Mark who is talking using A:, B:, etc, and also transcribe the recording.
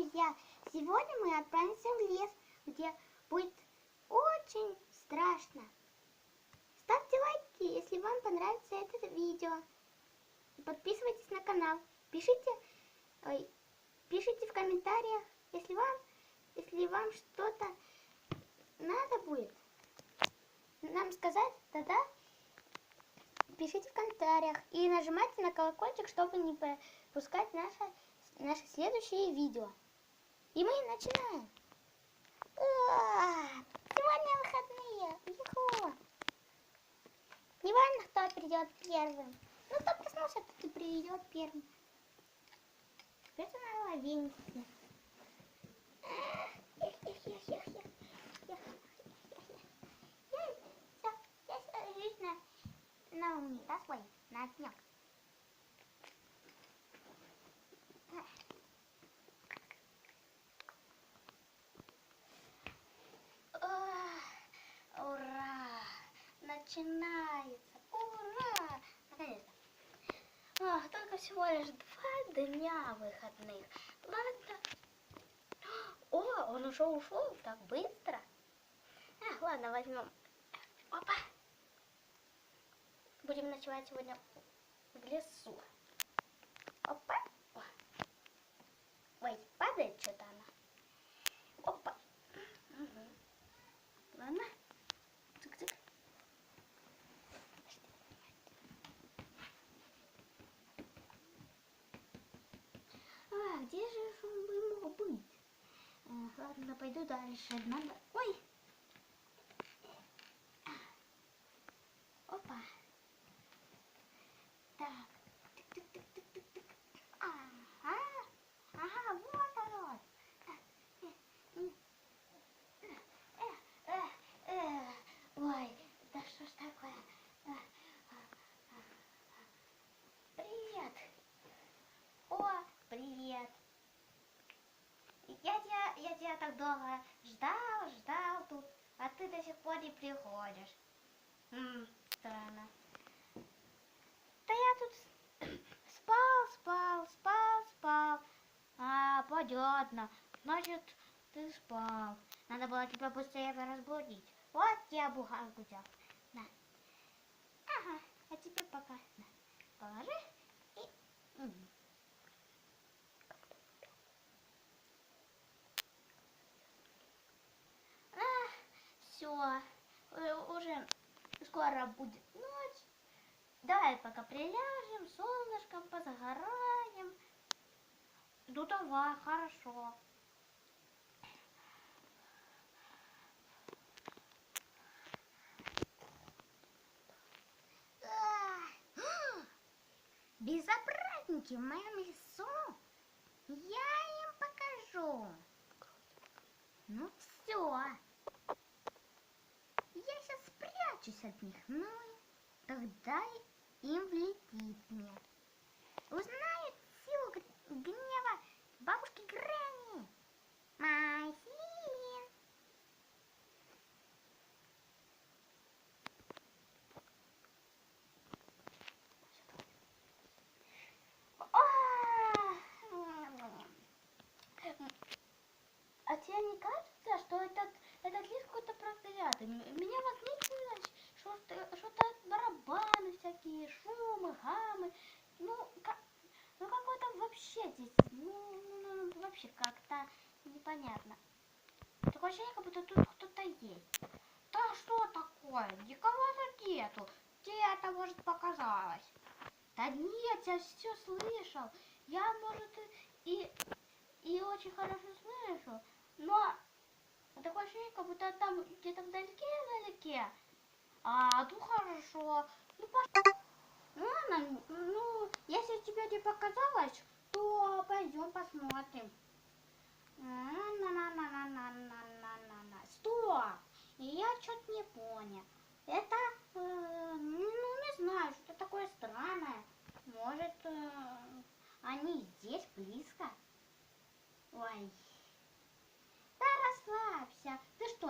A: друзья! Сегодня мы отправимся в лес, где будет очень страшно. Ставьте лайки, если вам понравится это видео. Подписывайтесь на канал. Пишите в комментариях, если вам что-то надо будет нам сказать, тогда пишите в комментариях и нажимайте на колокольчик, чтобы не пропускать наши следующие видео. И мы начинаем. Сегодня выходные. Юху. Не важно, кто придет первым. Ну, кто проснулся, тот и придет первым. Это на лавинке. На унитаз свой, на снег. Ура! Начинается! Ура! Наконец-то! Только всего лишь 2 дня выходных. Ладно. О, он уже ушел так быстро. Ладно, возьмем. Опа! Будем ночевать сегодня в лесу. Опа! Ой, падает что-то она. Опа! Угу. Ладно. Цик-цик. Где же он бы мог быть? Ладно, пойду дальше. Надо... Ой! Опа! Так. Тык-тык-тык-тык-тык. Ага, вот оно. Ой, да что ж такое? Привет. О, привет. Я тебя так долго ждал тут, а ты до сих пор не приходишь. Странно. Да я тут спал. Понятно. Значит, ты спал. Надо было тебя быстрее разбудить. Вот я буханку взял. На. Ага, а теперь пока. На. Положи и... Все. Уже скоро будет ночь. Давай пока приляжем, солнышком позагораем. Ну давай, хорошо. Безобразники в моем лесу. Я им покажу. Ну все. Я сейчас спрячусь от них. Ну и тогда им влетит мне. Узнают силу гнева бабушки Грэнни. Махин. А тебе не кажется, что этот лес какой-то проклятый? Меня возникло, что-то барабаны всякие, шумы, гаммы. Ну какой-то вообще здесь, вообще как-то непонятно. Такое ощущение, как будто тут кто-то есть. Да что такое? Никого тут нету. Тебе это, может, показалось? Да нет, я все слышал. Я, может, и очень хорошо слышу, но такое ощущение, как будто там где-то вдалеке. А тут хорошо. Ладно, если тебе не показалось, то пойдем посмотрим. Стоп! Я что-то не понял. Это, не знаю, что такое странное. Может, они здесь близко? Ой. Да расслабься. Ты что?